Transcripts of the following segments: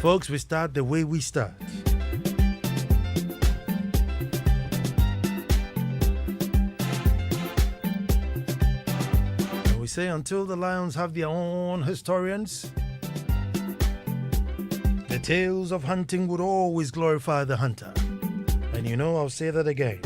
Folks, we start the way we start. And we say until the lions have their own historians, the tales of hunting would always glorify the hunter. And you know, I'll say that again.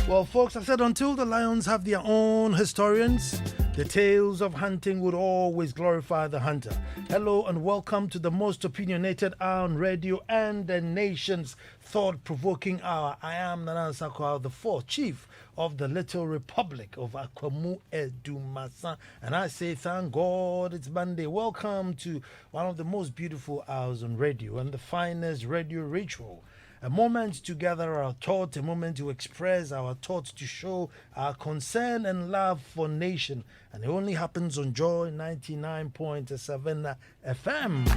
Well, folks, I said until the lions have their own historians, the tales of hunting would always glorify the hunter. Hello and welcome to the most opinionated hour on radio and the nation's thought-provoking hour. I am Ansah, Kwao, the fourth chief of the little republic of Akwamu Edumasa. And I say, thank God it's Monday. Welcome to one of the most beautiful hours on radio and the finest radio ritual. A moment to gather our thoughts, a moment to express our thoughts, to show our concern and love for nation. And it only happens on Joy 99.7 FM.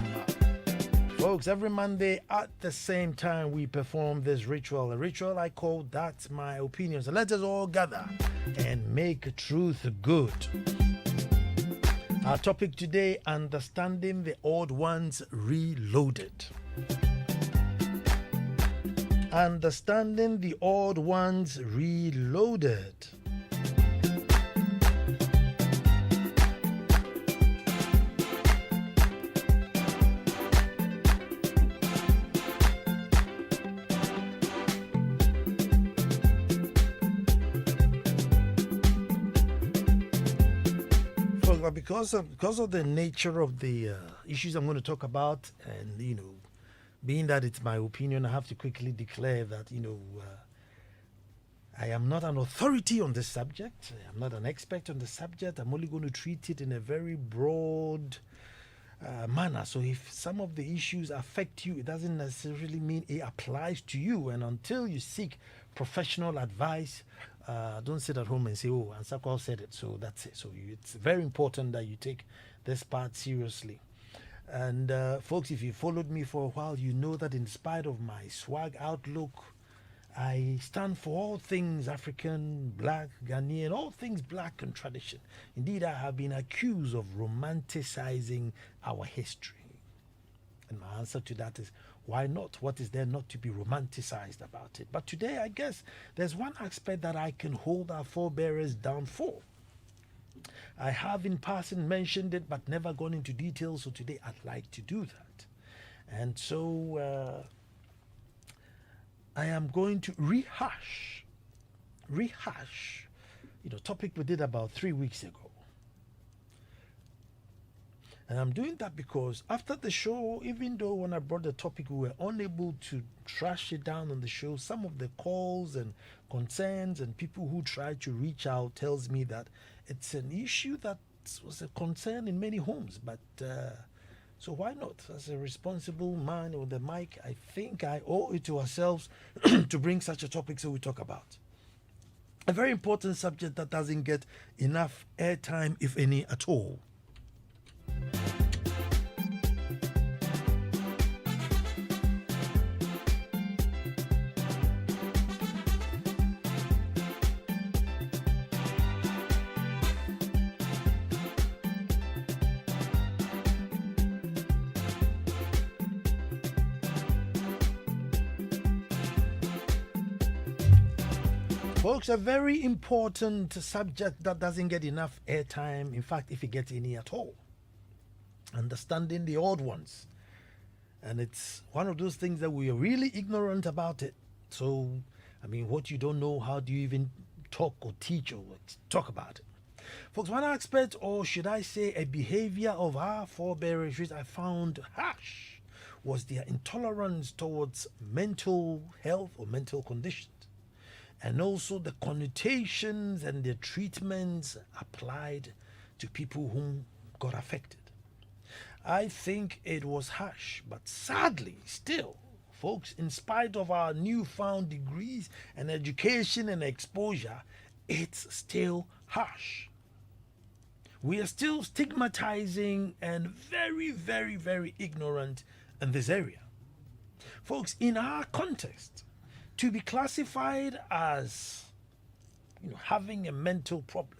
Folks, every Monday at the same time we perform this ritual, a ritual I call That's My Opinion. So let us all gather and make truth good. Our topic today, understanding the odd ones reloaded. Understanding the odd ones reloaded. Because of the nature of the issues I'm going to talk about, and being that it's my opinion, I have to quickly declare that, I am not an authority on this subject. I'm not an expert on the subject. I'm only going to treat it in a very broad manner. So if some of the issues affect you, it doesn't necessarily mean it applies to you. And until you seek professional advice, don't sit at home and say, oh, Ansah Kwao said it, so that's it. So it's very important that you take this part seriously. And folks, if you followed me for a while, you know that in spite of my swag outlook, I stand for all things African, black, Ghanaian, all things black and tradition. Indeed, I have been accused of romanticizing our history. And my answer to that is, why not? What is there not to be romanticized about it? But today, I guess, there's one aspect that I can hold our forebearers down for. I have in passing mentioned it, but never gone into detail, so today I'd like to do that. And so I am going to rehash, topic we did about 3 weeks ago. And I'm doing that because after the show, even though when I brought the topic, we were unable to trash it down on the show, some of the calls and concerns and people who tried to reach out tells me that it's an issue that was a concern in many homes. But so why not? As a responsible man with the mic, I think I owe it to ourselves to bring such a topic so we talk about. A very important subject that doesn't get enough airtime, if any, at all. Folks, a very important subject that doesn't get enough airtime, in fact, if it gets any at all. Understanding the odd ones. And it's one of those things that we are really ignorant about it. So, what you don't know, how do you even talk or teach or talk about it? Folks, one aspect, or should I say a behavior of our forebears which I found harsh, was their intolerance towards mental health or mental conditions. And also the connotations and the treatments applied to people whom got affected. I think it was harsh, but sadly still, folks, in spite of our newfound degrees and education and exposure, it's still harsh. We are still stigmatizing and very, very, very ignorant in this area. Folks, in our context, to be classified as having a mental problem,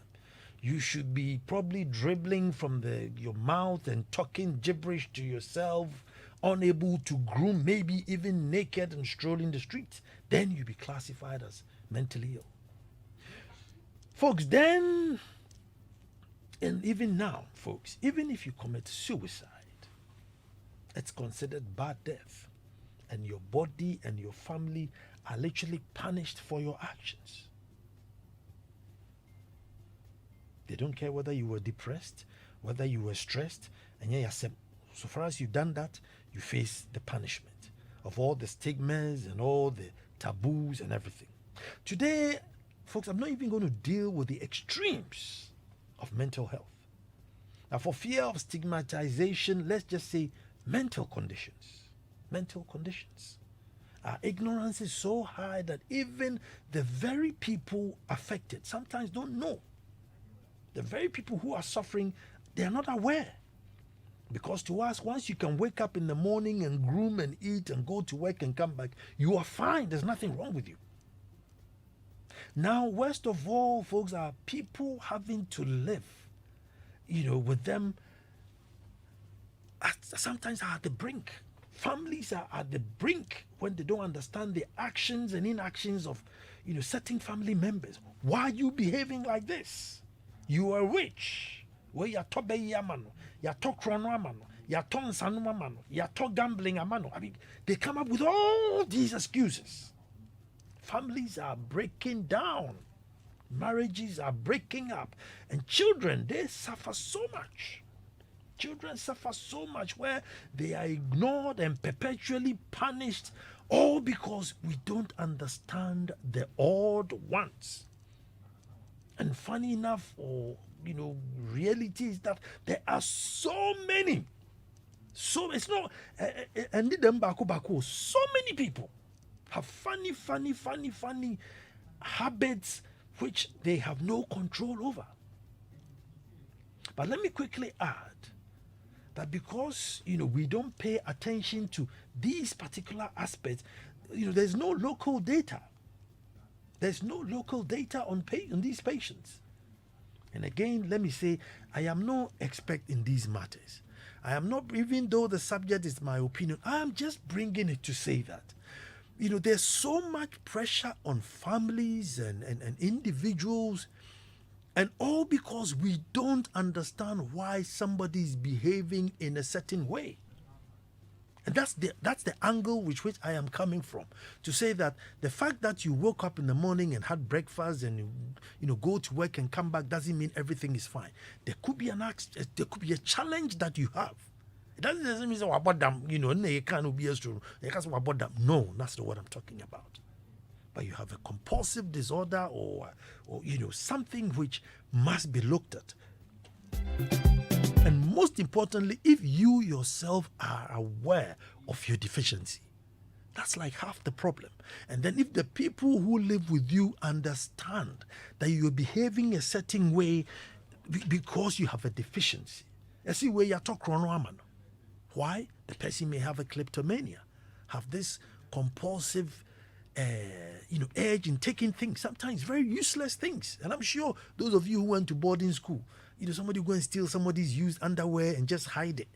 you should be probably dribbling from your mouth and talking gibberish to yourself, unable to groom, maybe even naked and strolling the streets. Then you be classified as mentally ill. Folks, then, and even now, folks, even if you commit suicide, it's considered bad death. And your body and your family are literally punished for your actions. They don't care whether you were depressed, whether you were stressed, and so far as you've done that, you face the punishment of all the stigmas and all the taboos and everything. Today, folks, I'm not even going to deal with the extremes of mental health. Now, for fear of stigmatization, let's just say mental conditions. Mental conditions. Our ignorance is so high that even the very people affected sometimes don't know. The very people who are suffering, they are not aware. Because to us, once you can wake up in the morning and groom and eat and go to work and come back, you are fine. There's nothing wrong with you. Now, worst of all, folks, are people having to live, with them sometimes are at the brink. Families are at the brink when they don't understand the actions and inactions of, certain family members. Why are you behaving like this? You are rich. Where you talk amano, you talk chrono amano, you talk sanu amano, you talk gambling amano. I mean, they come up with all these excuses. Families are breaking down. Marriages are breaking up. And children, they suffer so much. Children suffer so much where they are ignored and perpetually punished, all because we don't understand the odd ones. And funny enough, reality is that there are so many. So it's not, and so many people have funny habits which they have no control over. But let me quickly add that because we don't pay attention to these particular aspects, there's no local data. There's no local data on these patients. And again, let me say, I am no expert in these matters. I am not, even though the subject is my opinion, I am just bringing it to say that, there's so much pressure on families and individuals, and all because we don't understand why somebody is behaving in a certain way. And that's the angle which I am coming from, to say that the fact that you woke up in the morning and had breakfast and go to work and come back doesn't mean everything is fine. There could be a challenge that you have. It doesn't mean about them, you can't be as true. About them. No, that's not what I'm talking about. But you have a compulsive disorder or something which must be looked at. And most importantly, if you yourself are aware of your deficiency, that's like half the problem. And then if the people who live with you understand that you're behaving a certain way because you have a deficiency, you see where you're talking wrong. Why? The person may have a kleptomania, have this compulsive urge in taking things, sometimes very useless things. And I'm sure those of you who went to boarding school, somebody go and steal somebody's used underwear and just hide it.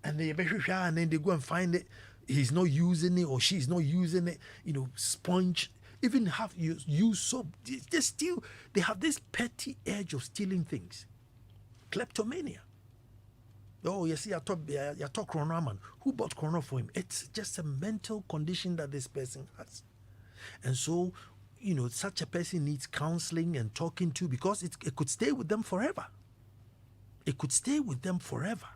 And they very shy, and then they go and find it. He's not using it or she's not using it, sponge, even have use soap. They have this petty urge of stealing things. Kleptomania. Oh, you see, I talk Corona man. Who bought Corona for him? It's just a mental condition that this person has. And so, such a person needs counseling and talking to, because it could stay with them forever. It could stay with them forever.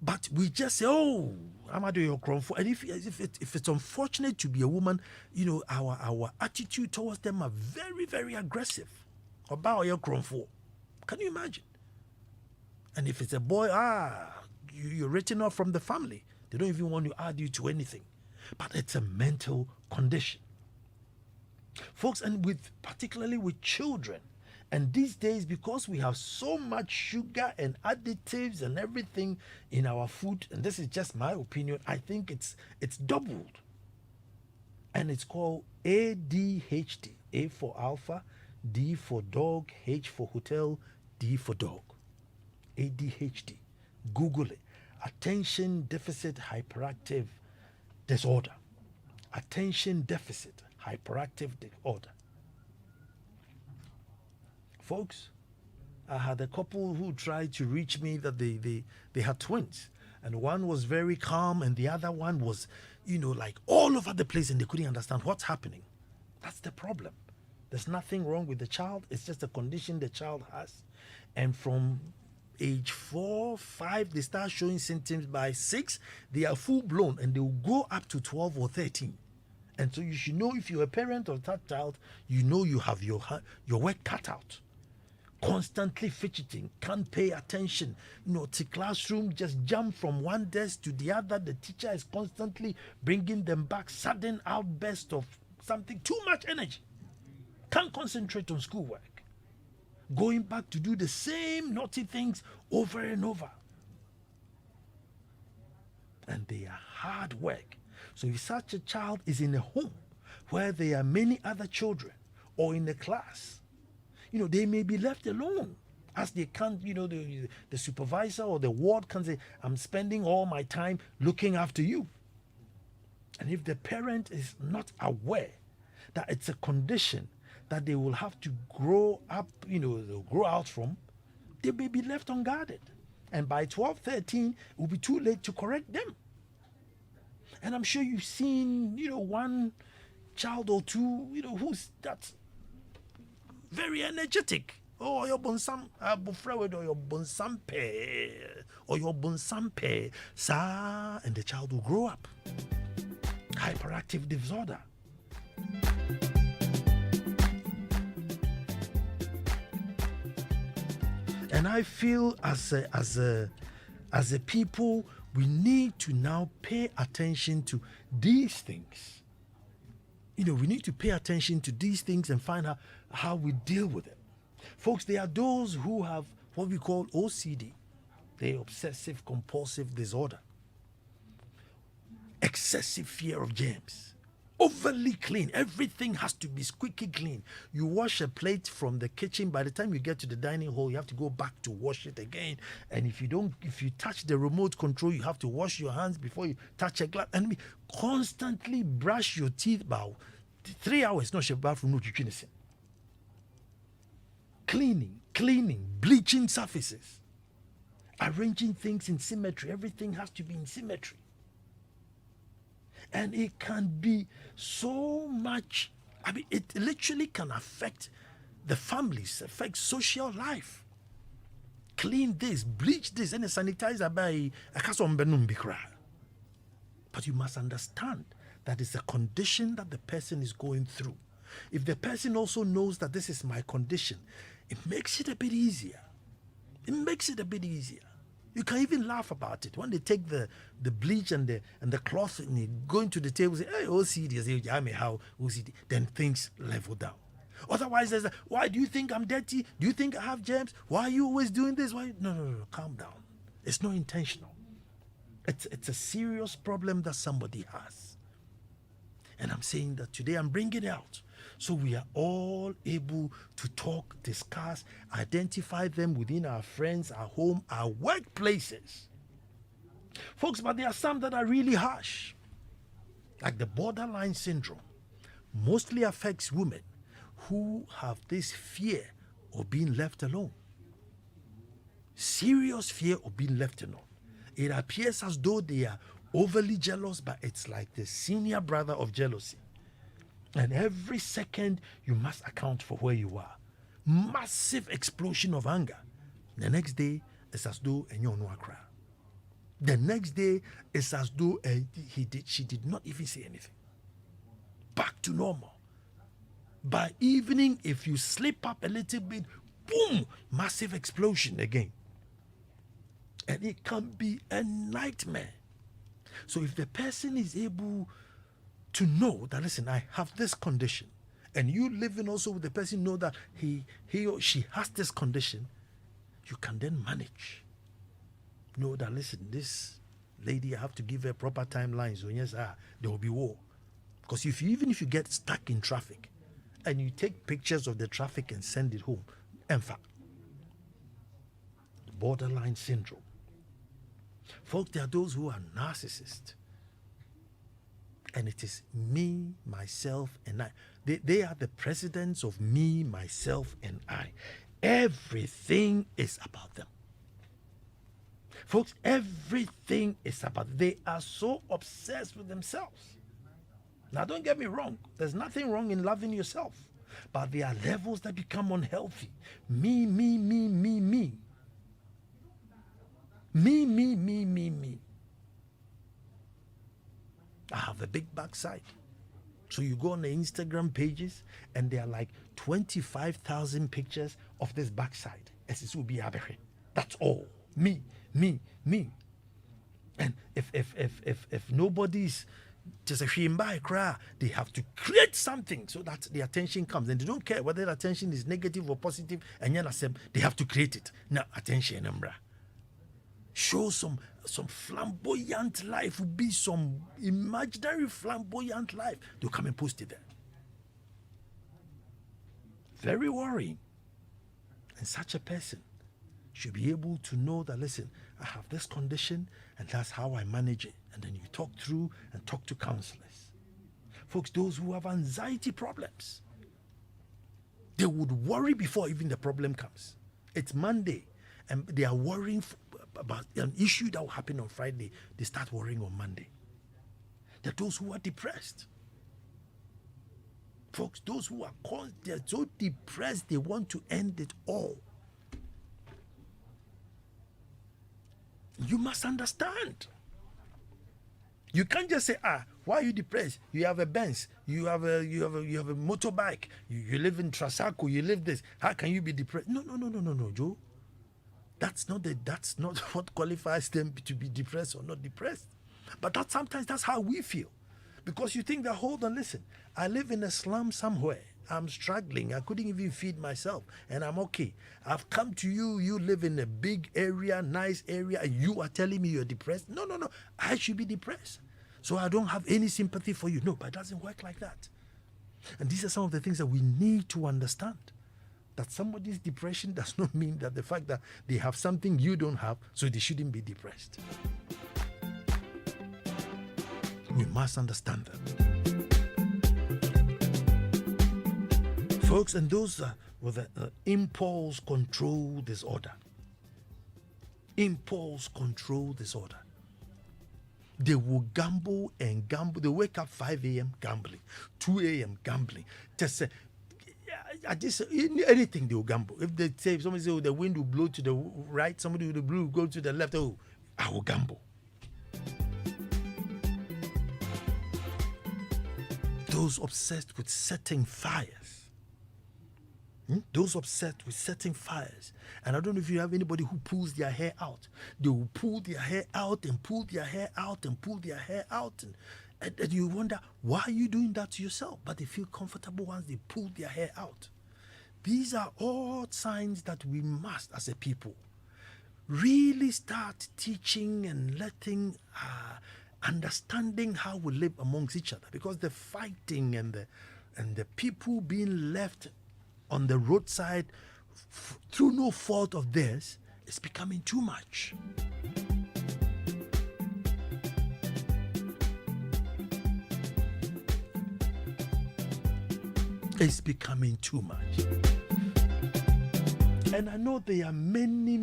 But we just say, oh, I'm going to do your crown for. And if it's unfortunate to be a woman, our attitude towards them are very, very aggressive. About your crown for. Can you imagine? And if it's a boy, you're written off from the family. They don't even want to add you to anything. But it's a mental condition. Folks, and particularly with children And these days, because we have so much sugar and additives and everything in our food, and this is just my opinion, I think it's doubled. And it's called ADHD. A for alpha, D for dog, H for hotel, D for dog. ADHD. Google it. Attention deficit hyperactive disorder. Attention deficit hyperactive disorder. Folks, I had a couple who tried to reach me that they had twins. And one was very calm and the other one was, like all over the place and they couldn't understand what's happening. That's the problem. There's nothing wrong with the child. It's just a condition the child has. And from age 4, 5, they start showing symptoms. By 6, they are full blown and they will go up to 12 or 13. And so you should know, if you're a parent of that child, you have your work cut out. Constantly fidgeting, can't pay attention, to classroom, just jump from one desk to the other. The teacher is constantly bringing them back, sudden outburst of something, too much energy. Can't concentrate on schoolwork. Going back to do the same naughty things over and over. And they are hard work. So if such a child is in a home where there are many other children or in a class, they may be left alone, as they can't, the supervisor or the ward can say, I'm spending all my time looking after you. And if the parent is not aware that it's a condition that they will have to grow up, they'll grow out from, they may be left unguarded. And by 12, 13, it will be too late to correct them. And I'm sure you've seen, one child or two, who's that's very energetic. Oh, your bonsam abufrawed or your bonsampe or your bonsampe, sa, and the child will grow up. Hyperactive disorder. And I feel as a people, we need to now pay attention to these things. We need to pay attention to these things and find out how we deal with it. Folks, there are those who have what we call OCD, the obsessive compulsive disorder. Excessive fear of germs. Overly clean. Everything has to be squeaky clean. You wash a plate from the kitchen. By the time you get to the dining hall, you have to go back to wash it again. And if you touch the remote control, you have to wash your hands before you touch a glass. And constantly brush your teeth about 3 hours. No, bathroom, no kitchen. Cleaning, bleaching surfaces, arranging things in symmetry. Everything has to be in symmetry. And it can be so much, it literally can affect the families, affect social life. Clean this, bleach this, and sanitize by a bikra. But you must understand that it's a condition that the person is going through. If the person also knows that this is my condition, it makes it a bit easier. You can even laugh about it. When they take the bleach and the cloth and they go into the table, say, hey, OCD, how OCD, then things level down. Otherwise, there's why do you think I'm dirty? Do you think I have germs? Why are you always doing this? Why? No, calm down. It's not intentional. It's a serious problem that somebody has. And I'm saying that today I'm bringing it out. So we are all able to talk, discuss, identify them within our friends, our home, our workplaces. Folks, but there are some that are really harsh. Like the borderline syndrome mostly affects women who have this fear of being left alone. Serious fear of being left alone. It appears as though they are overly jealous, but it's like the senior brother of jealousy. And every second, you must account for where you are. Massive explosion of anger. The next day, it's as though no cry. The next day, it's as though she did not even say anything. Back to normal. By evening, if you slip up a little bit, boom, massive explosion again. And it can be a nightmare. So if the person is able to know that, listen, I have this condition, and you living also with the person, know that he or she has this condition, you can then manage. Know that, listen, this lady, I have to give her proper timelines. So yes, there will be war. Because even if you get stuck in traffic and you take pictures of the traffic and send it home, Ansah, borderline syndrome. Folks, there are those who are narcissists. And it is me, myself, and I. They are the presidents of me, myself, and I. Everything is about them. Folks, everything is about them. They are so obsessed with themselves. Now, don't get me wrong. There's nothing wrong in loving yourself. But there are levels that become unhealthy. Me, me, me, me, me. Me, me, me, me, me. I have a big backside. So you go on the Instagram pages and there are like 25,000 pictures of this backside. That's all. Me, me, me. And if nobody's just a shimba cry, they have to create something so that the attention comes. And they don't care whether the attention is negative or positive, and they have to create it. Now, attention, Ambra. Show some flamboyant life, will be some imaginary flamboyant life. They'll come and post it there. Very worrying. And such a person should be able to know that, listen, I have this condition and that's how I manage it. And then you talk through and talk to counselors. Folks, those who have anxiety problems, they would worry before even the problem comes. It's Monday and they are worrying about an issue that will happen on Friday. They start worrying on Monday. There are those who are depressed. Folks, those who are they're so depressed, they want to end it all. You must understand. You can't just say, why are you depressed? You have a Benz, you have a motorbike, you live in Trasaco, you live this. How can you be depressed? No, Joe. That's not what qualifies them to be depressed or not depressed. But sometimes that's how we feel. Because you think that, hold on, listen, I live in a slum somewhere. I'm struggling. I couldn't even feed myself. And I'm okay. I've come to you. You live in a big area, nice area. And you are telling me you're depressed. No. I should be depressed. So I don't have any sympathy for you. No, but it doesn't work like that. And these are some of the things that we need to understand. That somebody's depression does not mean that the fact that they have something you don't have, so they shouldn't be depressed. We must understand that. Folks, and those with impulse control disorder. Impulse control disorder. They will gamble and gamble. They wake up 5 a.m. gambling, 2 a.m. gambling. Just anything they will gamble. If somebody say, the wind will blow to the right, somebody will go to the left, I will gamble. Those obsessed with setting fires. Those obsessed with setting fires. And I don't know if you have anybody who pulls their hair out. They will pull their hair out and pull their hair out and pull their hair out. And you wonder, why are you doing that to yourself? But they feel comfortable once they pull their hair out. These are all signs that we must, as a people, really start teaching and letting, understanding how we live amongst each other. Because the fighting and the people being left on the roadside through no fault of theirs is becoming too much. It's becoming too much. And I know there are many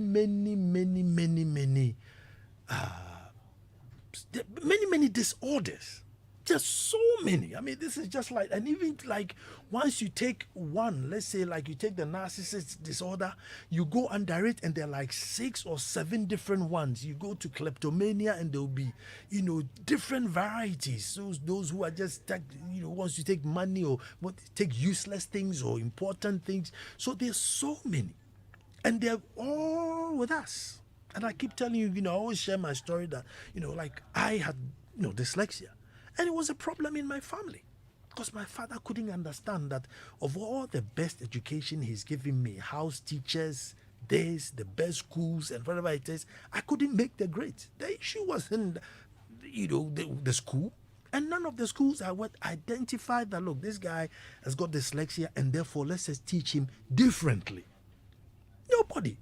disorders. Just so many. I mean, this is just like, and even like once you take one, let's say like you take the narcissist disorder, you go under it and there are like 6 or 7 different ones. You go to kleptomania and there'll be, different varieties. So those who are just, once you take money or take useless things or important things. So there's so many. And they're all with us. And I keep telling you, I always share my story that, like I had, dyslexia. And it was a problem in my family. Because my father couldn't understand that of all the best education he's given me, house teachers, this, the best schools, and whatever it is, I couldn't make the grades. The issue wasn't, the school. And none of the schools I would identify that, look, this guy has got dyslexia, and therefore let's just teach him differently. Nobody.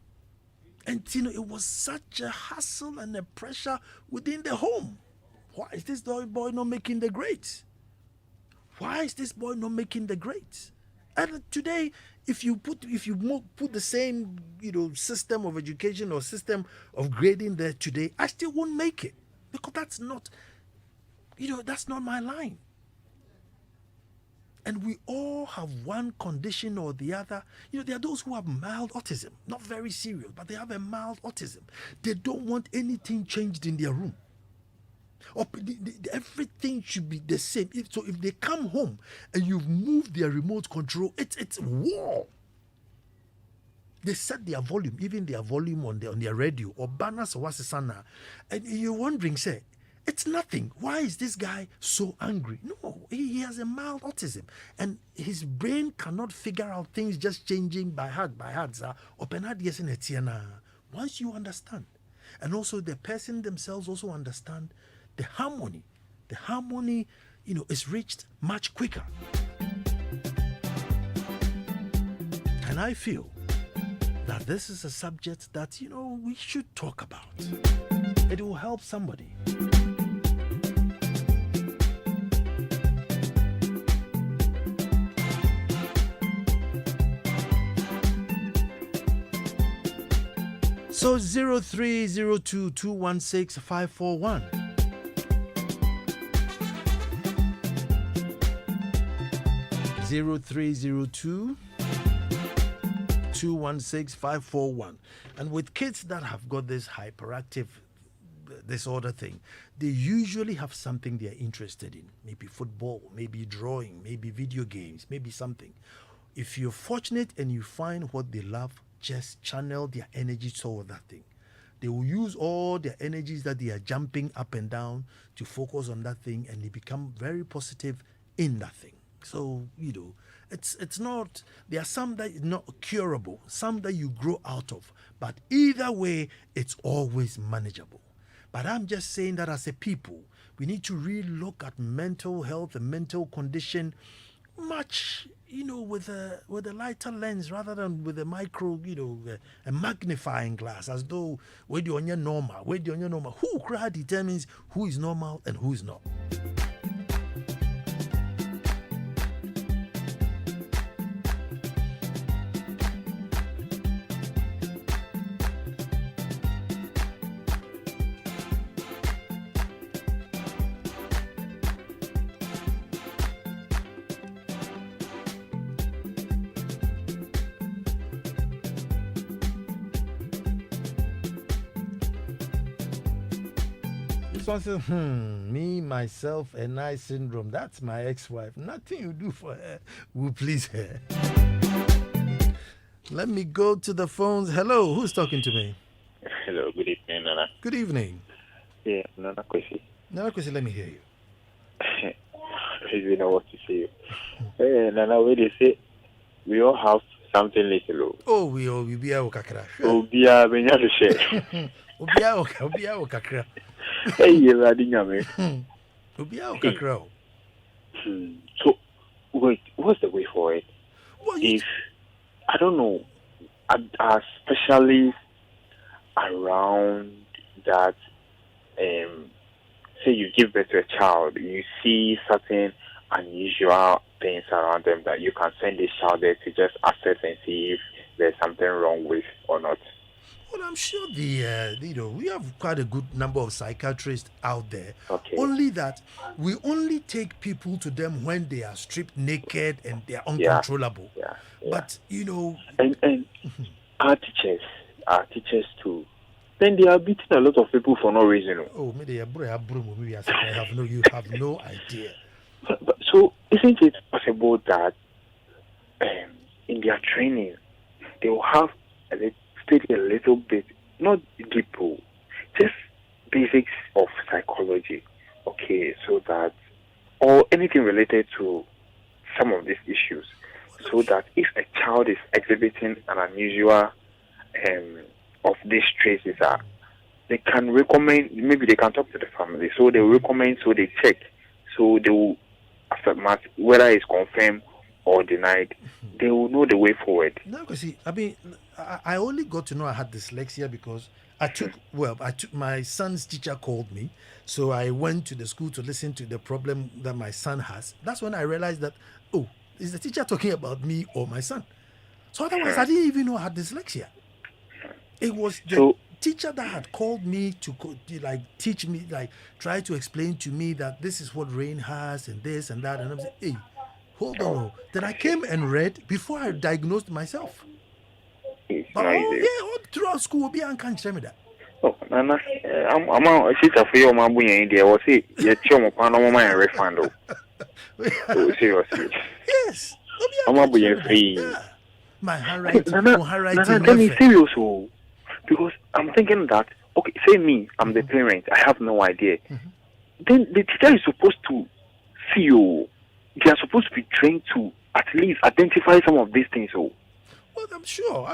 And, it was such a hassle and a pressure within the home. Why is this boy not making the grades? Why is this boy not making the grades? And today, if you put the same system of education or system of grading there today, I still won't make it, because that's not my line. And we all have one condition or the other. There are those who have mild autism, not very serious, but they have a mild autism. They don't want anything changed in their room. Or everything should be the same. So if they come home and you've moved their remote control, it's war. They set their volume, even their volume on their radio or banners or what's the sana, and you're wondering, say, it's nothing. Why is this guy so angry? No, he has a mild autism, and his brain cannot figure out things just changing by heart, sir. Once you understand, and also the person themselves also understand the harmony. The harmony, is reached much quicker. And I feel that this is a subject that, we should talk about. It will help somebody. So 0302216541. 0302216541. And with kids that have got this hyperactive disorder thing, they usually have something they're interested in. Maybe football, maybe drawing, maybe video games, maybe something. If you're fortunate and you find what they love, just channel their energy toward that thing. They will use all their energies that they are jumping up and down to focus on that thing, and they become very positive in that thing. So, it's not, there are some that is not curable, some that you grow out of, but either way, it's always manageable. But I'm just saying that as a people, we need to really look at mental health and mental condition much, with a lighter lens rather than with a micro, a magnifying glass, as though where the on your normal. Who crowd determines who is normal and who is not. One says, me, myself, and I syndrome. That's my ex-wife. Nothing you do for her will please her. Let me go to the phones. Hello, who's talking to me? Hello, good evening, Nana. Good evening. Yeah, Nana Kwesi. Nana Kwesi, let me hear you. You know what to say. Hey, Nana, where they say we all have something little. Oh, we be a kakra. Oh, be a benyado share. Obi a kakra. Hey, you're adding me. Obi a kakra. So, wait, what's the way for it? Well, if I don't know, especially around that, say you give birth to a child, you see certain unusual things around them that you can send this child there to just assess and see if there's something wrong with or not. Well, I'm sure we have quite a good number of psychiatrists out there. Okay. Only that we only take people to them when they are stripped naked and they are uncontrollable. Yeah. But and our teachers too. Then they are beating a lot of people for no reason. Oh, maybe you have no idea. But so isn't it possible that in their training they will have study a little bit, not deep, just basics of psychology, okay, so that, or anything related to some of these issues, so that if a child is exhibiting an unusual of these traits, they can recommend, maybe they can talk to the family, so they recommend, so they check, so they will, after math, whether it's confirmed or denied, they will know the way forward. No, because see, I mean, I only got to know I had dyslexia because I took my son's teacher called me, so I went to the school to listen to the problem that my son has. That's when I realized that, oh, is the teacher talking about me or my son? So otherwise, I didn't even know I had dyslexia. It was the teacher that had called me to like teach me, like try to explain to me that this is what rain has and this and that, and I'm saying, hey, hold on. Then I came and read before I diagnosed myself. But all throughout school, be unconscious me that. Oh, Nana, I'm a teacher for your mom. There was it. Your chum upon my refund. Seriously. Yes. I'm a boy free. My handwriting. Tell me serious, because I'm thinking that, okay, say me, I'm the parent, I have no idea. Then the teacher is supposed to see you. They are supposed to be trained to at least identify some of these things. Well, I'm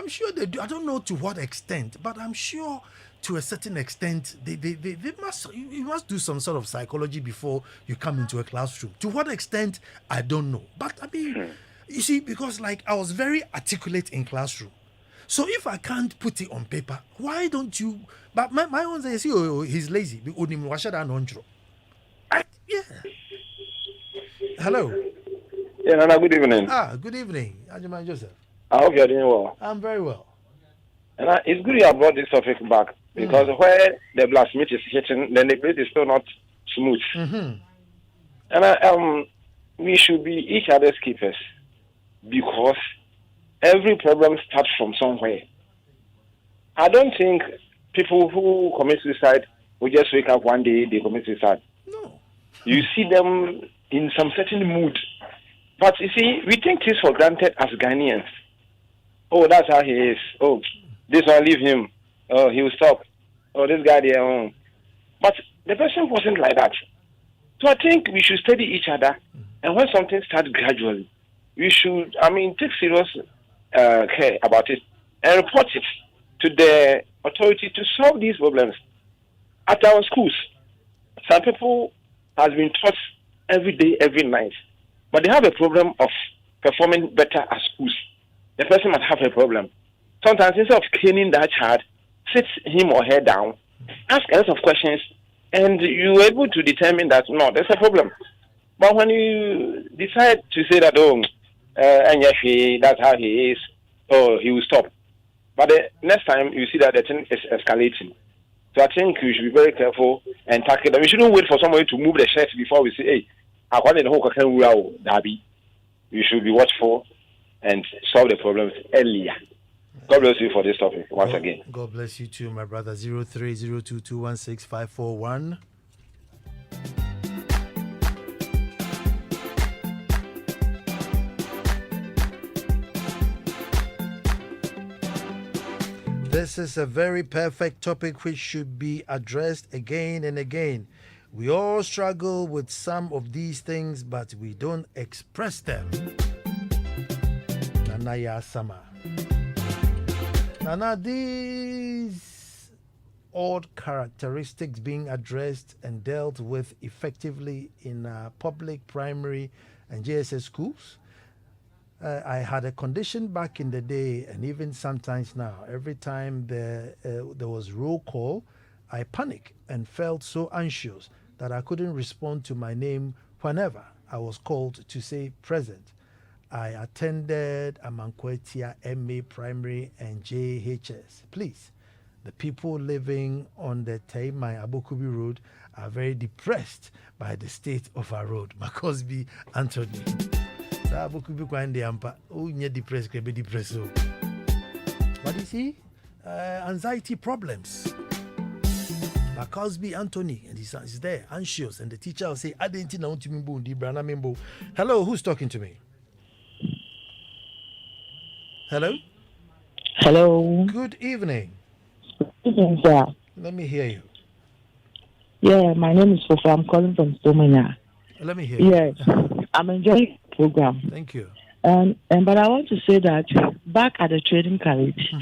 sure they do. I don't know to what extent, but I'm sure to a certain extent they must, you must do some sort of psychology before you come into a classroom. To what extent, I don't know. But I mean, you see, because like I was very articulate in classroom. So if I can't put it on paper, why don't you? But my own says, he's lazy. Yeah. Hello. Yeah, Nana, good evening. Good evening. Ajima Joseph. I hope you're doing well. I'm very well. And it's good you have brought this topic back, because where the blacksmith is hitting, then the blade is still not smooth. And we should be each other's keepers, because every problem starts from somewhere. I don't think people who commit suicide will just wake up one day, they commit suicide. No. You see them in some certain mood. But you see, we take this for granted as Ghanaians. Oh, that's how he is. Oh, this one, leave him. Oh, he will stop. Oh, this guy there. But the person wasn't like that. So I think we should study each other. And when something starts gradually, we should, take serious care about it and report it to the authority to solve these problems. At our schools, some people have been taught every day, every night, but they have a problem of performing better at schools. The person might have a problem. Sometimes instead of caning that child, sit him or her down, ask a lot of questions, and you're able to determine that, no, there's a problem. But when you decide to say that, and yes, that's how he is, he will stop. But the next time you see that the thing is escalating. So I think we should be very careful and tackle them. We shouldn't wait for somebody to move the shirt before we say, hey, we should be watchful and solve the problems earlier. God bless you for this topic once again. God bless you too, my brother. 0302216541. This is a very perfect topic which should be addressed again and again. We all struggle with some of these things, but we don't express them. Nanaya Sama. Nana, these odd characteristics being addressed and dealt with effectively in public, primary, and JSS schools. I had a condition back in the day, and even sometimes now, every time there was roll call, I panicked and felt so anxious that I couldn't respond to my name whenever I was called to say present. I attended Amankwetia MA Primary and JHS. Please, the people living on the Taimai Abokubi Road are very depressed by the state of our road. Makosby Anthony. Abokubi Kwande Ampa. Oh, you're depressed, be depressed. But you see, anxiety problems. Cosby Anthony, and he's there, anxious, and the teacher will say, hello, who's talking to me? Hello? Hello. Good evening. Good evening, sir. Let me hear you. Yeah, my name is Sofa. I'm calling from Stomania. Let me hear you. Yes. I'm enjoying the program. Thank you. But I want to say that back at the training college,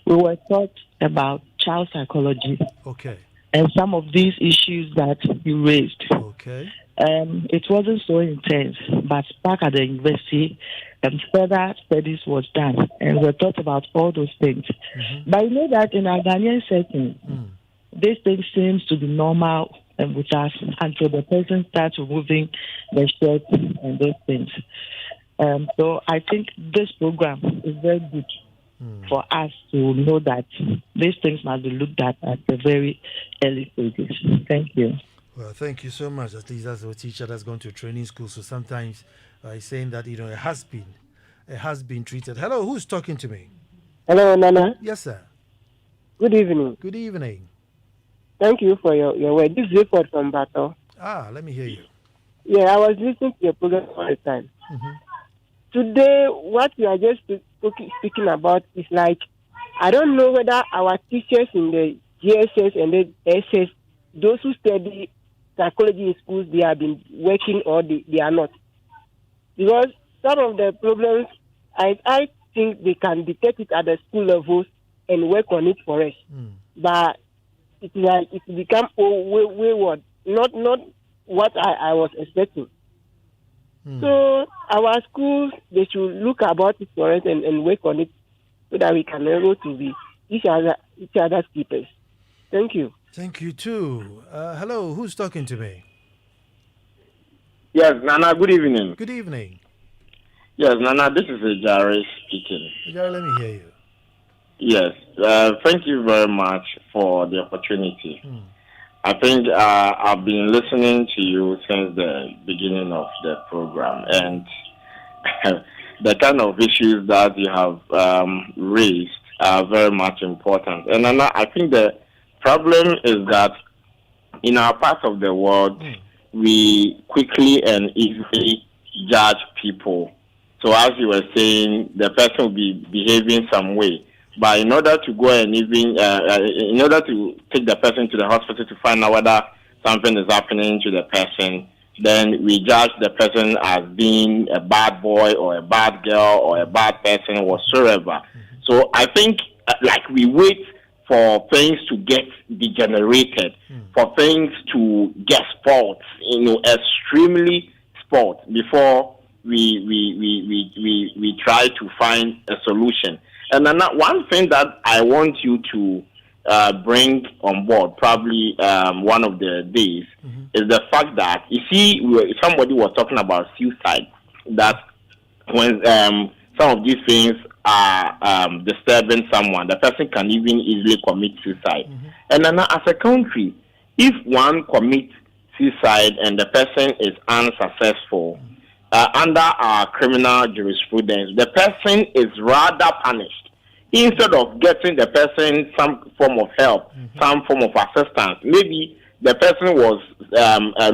we were taught about child psychology Okay. and some of these issues that you raised. Okay. It wasn't so intense, but back at the university, further studies was done, and we taught about all those things. But you know that in our Ghanaian setting, these things seems to be normal with us until the person starts removing the shirt and those things. So I think this program is very good for us to know that these things must be looked at the very early stages. Thank you. Well, thank you so much. At least that's a teacher that's gone to training school. So sometimes he's saying that, it has been treated. Hello, who's talking to me? Hello, Nana. Yes, sir. Good evening. Good evening. Thank you for your word. This is Report from Battle. Let me hear you. Yeah, I was listening to your program all the time. Today, what you are just speaking about is like, I don't know whether our teachers in the GSS and the SS, those who study psychology in schools, they have been working or they are not. Because some of the problems, I think they can detect it at the school levels and work on it for us. But it's like it become wayward, not what I was expecting. So our schools, they should look about it for us and work on it so that we can be able to be each other's keepers. Thank you. Thank you too. Hello, who's talking to me? Yes, Nana, good evening. Good evening. Yes, Nana, this is Ejare speaking. Ejare, let me hear you. Yes, thank you very much for the opportunity. I think I've been listening to you since the beginning of the program, and the kind of issues that you have raised are very much important. And I think the problem is that in our part of the world, we quickly and easily judge people. So as you were saying, the person will be behaving some way. But in order to go and in order to take the person to the hospital to find out whether something is happening to the person, then we judge the person as being a bad boy or a bad girl or a bad person whatsoever. So I think like we wait for things to get degenerated, for things to get spoiled, extremely spoiled before we try to find a solution. And then one thing that I want you to bring on board, probably one of the days, is the fact that, you see, somebody was talking about suicide, that when some of these things are disturbing someone, the person can even easily commit suicide. And then as a country, if one commits suicide and the person is unsuccessful, under our criminal jurisprudence, the person is rather punished. Instead of getting the person some form of help, some form of assistance, maybe the person was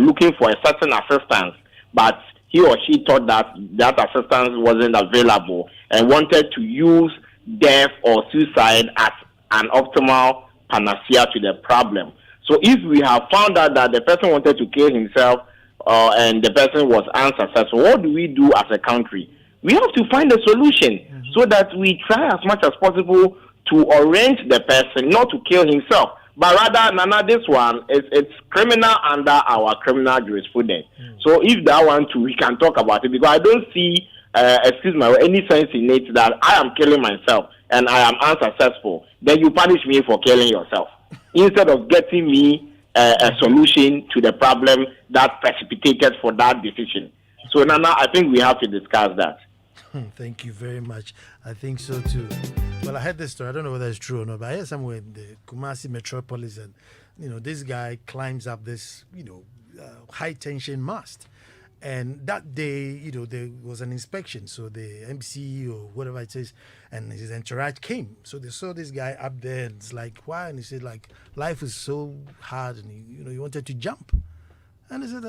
looking for a certain assistance, but he or she thought that that assistance wasn't available and wanted to use death or suicide as an optimal panacea to the problem. So if we have found out that the person wanted to kill himself and the person was unsuccessful, what do we do as a country? We have to find a solution so that we try as much as possible to orient the person not to kill himself. But rather, Nana, this one, it's criminal under our criminal jurisprudence. So if that one too, we can talk about it, because I don't see, any sense in it that I am killing myself and I am unsuccessful. Then you punish me for killing yourself instead of getting me a solution to the problem that precipitated for that decision. So, Nana, I think we have to discuss that. Thank you very much. I think so too. Well, I heard this story. I don't know whether it's true or not, but I heard somewhere in the Kumasi metropolis, and this guy climbs up this high tension mast, and that day there was an inspection. So the MC or whatever it is, and his entourage came. So they saw this guy up there, and it's like, why? And he said, like, life is so hard, and he wanted to jump. And they said,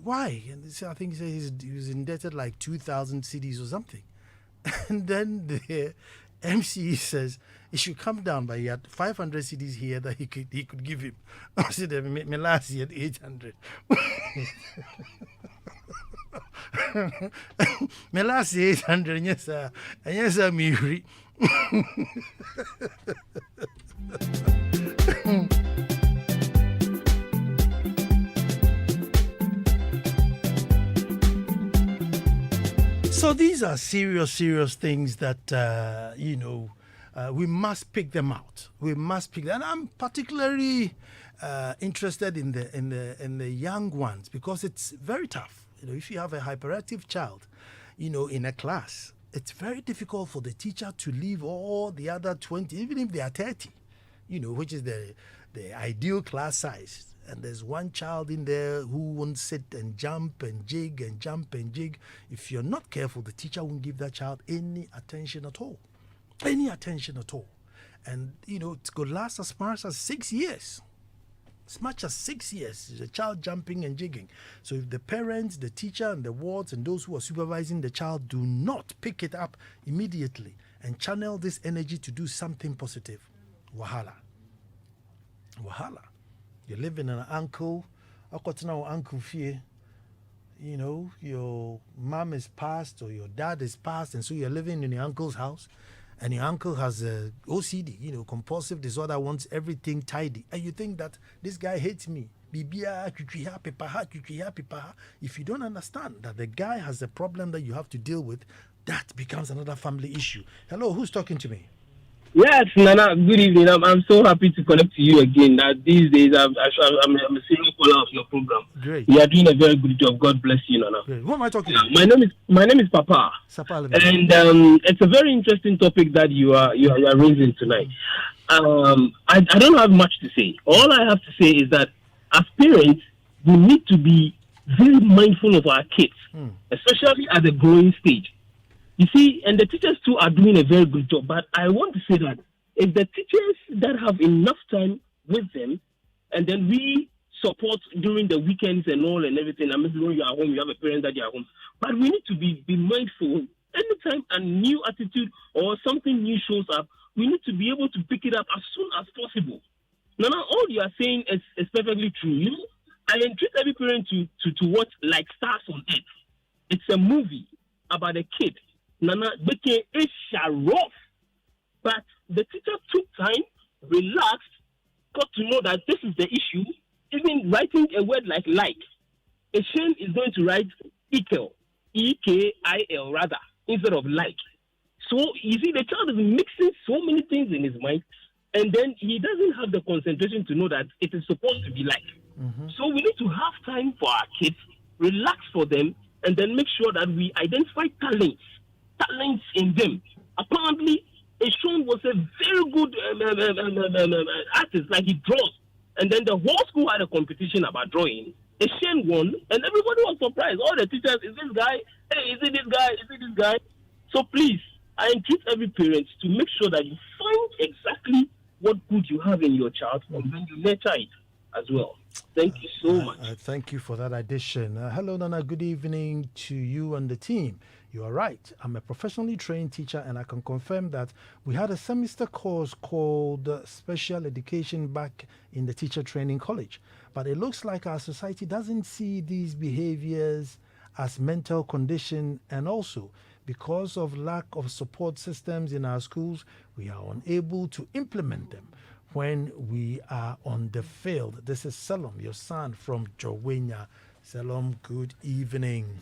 why? And they said, I think he said he was indebted like 2,000 CDs or something. And then the MC says he should come down, but he had 500 CDs here that he could give him. I said, my last he had 800. My last 800, yes, sir. And yes, sir, me. So these are serious things that, we must pick them out. We must pick them. And I'm particularly interested in the young ones because it's very tough. If you have a hyperactive child, in a class, it's very difficult for the teacher to leave all the other 20, even if they are 30, which is the ideal class size. And there's one child in there who won't sit and jump and jig and jump and jig. If you're not careful, the teacher won't give that child any attention at all. Any attention at all. And, it could last as much as 6 years. As much as 6 years, the child jumping and jigging. So if the parents, the teacher, and the wards and those who are supervising the child do not pick it up immediately and channel this energy to do something positive, wahala. You're living in an uncle, uncle fear. Your mom is passed or your dad is passed, and so you're living in your uncle's house, and your uncle has a OCD, compulsive disorder, wants everything tidy, and you think that this guy hates me. If you don't understand that the guy has a problem that you have to deal with, that becomes another family issue. Hello, who's talking to me? Yes, Nana, good evening. I'm so happy to connect to you again. These days, I'm a serial follower of your program. Great. You are doing a very good job. God bless you, Nana. Great. Who am I talking to? My name is Papa. And it's a very interesting topic that you are raising tonight. I don't have much to say. All I have to say is that as parents, we need to be very mindful of our kids, especially at the growing stage. You see, and the teachers too are doing a very good job. But I want to say that if the teachers that have enough time with them, and then we support during the weekends and all and everything, and maybe when you are home, you have a parent that you are home. But we need to be mindful. Anytime a new attitude or something new shows up, we need to be able to pick it up as soon as possible. Now all you are saying is perfectly true. I entreat every parent to watch like Stars on Earth. It's a movie about a kid. Nana became rough, but the teacher took time, relaxed, got to know that this is the issue. Even writing a word like a shame is going to write Ekil, E-K-I-L rather, instead of like. So you see, the child is mixing so many things in his mind, and then he doesn't have the concentration to know that it is supposed to be like. So we need to have time for our kids, relax for them, and then make sure that we identify talents in them. Apparently, Eshon was a very good artist, like he draws. And then the whole school had a competition about drawing. Eshon won, and everybody was surprised. All the teachers, is this guy? Hey, is it this guy? Is it this guy? So please, I entreat every parent to make sure that you find exactly what good you have in your child, and then you nurture it as well. Thank you so much. Thank you for that addition. Hello, Nana. Good evening to you and the team. You are right. I'm a professionally trained teacher, and I can confirm that we had a semester course called Special Education back in the Teacher Training College. But it looks like our society doesn't see these behaviors as mental condition, and also because of lack of support systems in our schools, we are unable to implement them when we are on the field. This is Salom, your son from Jowenya. Salom, good evening.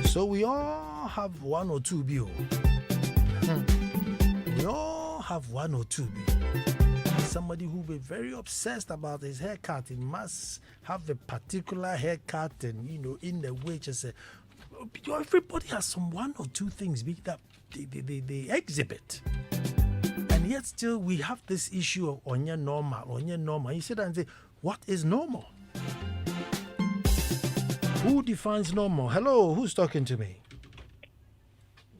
So we all have one or two bill. We all have one or two bill. Somebody who be very obsessed about his haircut, he must have a particular haircut, and in the way just everybody has some one or two things that they exhibit. And yet still we have this issue of onye normal. You sit there and say, what is normal? Who defines normal? Hello, who's talking to me?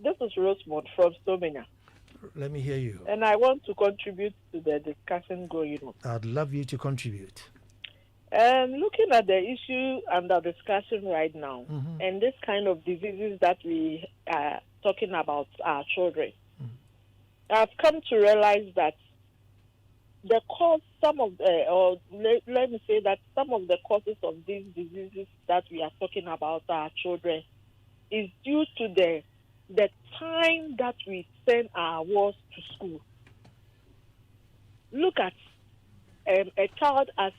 This is Rosemont from Stomina. Let me hear you. And I want to contribute to the discussion going on. I'd love you to contribute. Looking at the issue under discussion right now, and this kind of diseases that we are talking about our children, I've come to realize that the cause, let me say that some of the causes of these diseases that we are talking about our children is due to the time that we send our wards to school. Look at a child as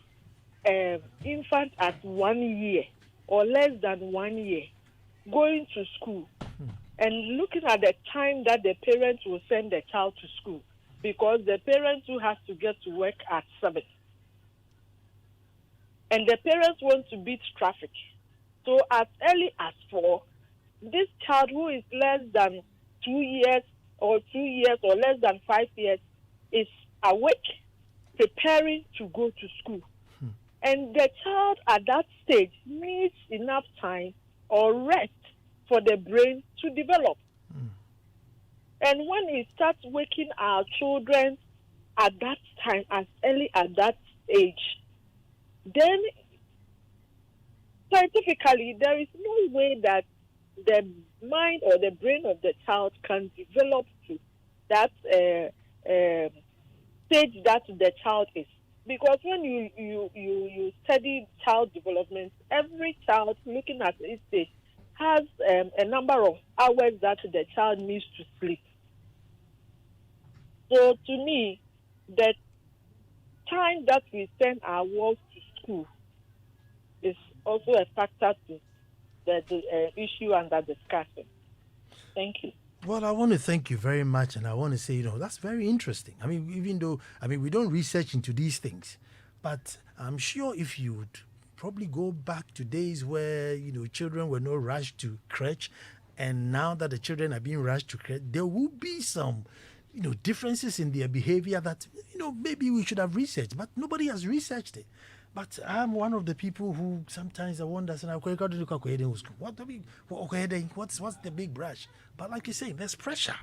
infant at 1 year or less than 1 year going to school and looking at the time that the parents will send the child to school, because the parents who has to get to work at 7 and the parents want to beat traffic. So as early as 4, this child who is less than 2 years or less than 5 years is awake, preparing to go to school. And the child at that stage needs enough time or rest for the brain to develop. And when we start waking our children at that time, as early at that age, then scientifically there is no way that the mind or the brain of the child can develop to that stage that the child is. Because when you study child development, every child looking at its stage has a number of hours that the child needs to sleep. So to me, the time that we send our wards to school is also a factor to the issue under discussion. Thank you. Well, I want to thank you very much, and I want to say, that's very interesting. I mean, even though, we don't research into these things, but I'm sure if you would probably go back to days where, children were not rushed to crèche, and now that the children are being rushed to crèche, there will be some, differences in their behavior that, maybe we should have researched, but nobody has researched it. But I'm one of the people who sometimes I wonder, what's the big brush? But like you say, there's pressure.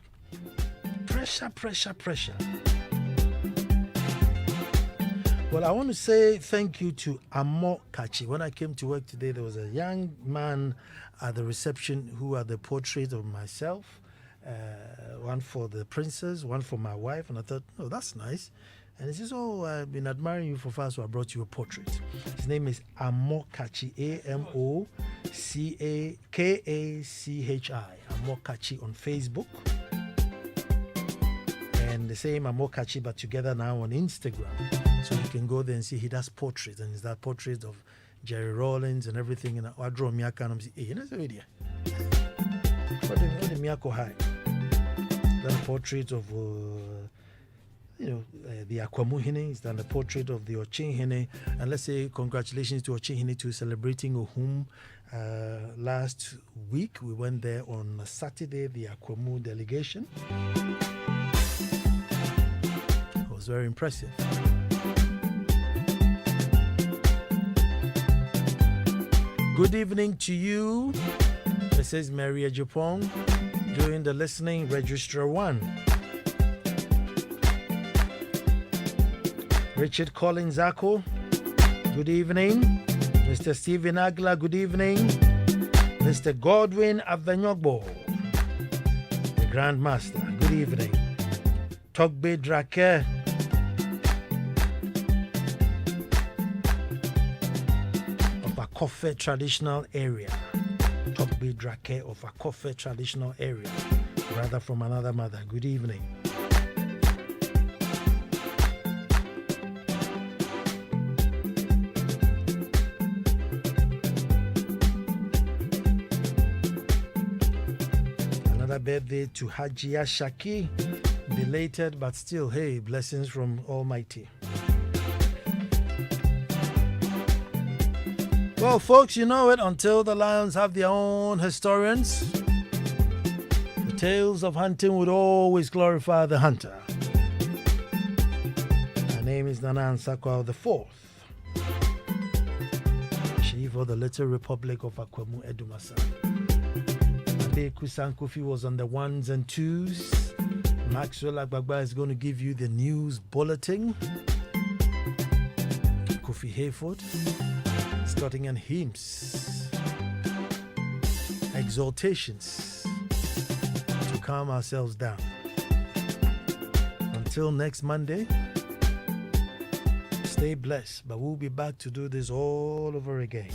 Pressure. Well, I want to say thank you to Amo Kachi. When I came to work today, there was a young man at the reception who had the portrait of myself, one for the princess, one for my wife, and I thought, oh, that's nice. And he says, oh, I've been admiring you for far, so I brought you a portrait. His name is Amokachi, Amokachi, Amokachi on Facebook. And the same Amokachi, but together now on Instagram. So you can go there and see he does portraits. And it's that portrait of Jerry Rollins and everything. And I draw Miyaka and I'm saying, hey, you know the idea? What the Miyako high? That portrait of... the Akwamuhine is done the portrait of the Ochinhine, and let's say congratulations to Ochinhine to celebrating Ohum. Last week we went there on Saturday, the Akwamu delegation. It was very impressive. Good evening to you, Mrs. Maria Japong, doing the listening, Registrar 1. Richard Collins Zako, good evening. Mr. Stephen Agla, good evening. Mr. Godwin Avanyogbo, the Grandmaster, good evening. Togbe Drake, of Akofe traditional area. Togbe Drake of Akofe traditional area, brother from another mother, good evening. Birthday to Hajia Shaki, belated but still, hey, blessings from Almighty. Well, folks, you know it, until the lions have their own historians, the tales of hunting would always glorify the hunter. name is Nana Ansah Kwao the Fourth, Chief of the Little Republic of Akwamu Edumasa. Abeku Sankofi was on the ones and twos. Maxwell Agbagba is going to give you the news bulletin. Kofi Hayford starting on hymns, exhortations to calm ourselves down. Until next Monday, stay blessed, but we'll be back to do this all over again.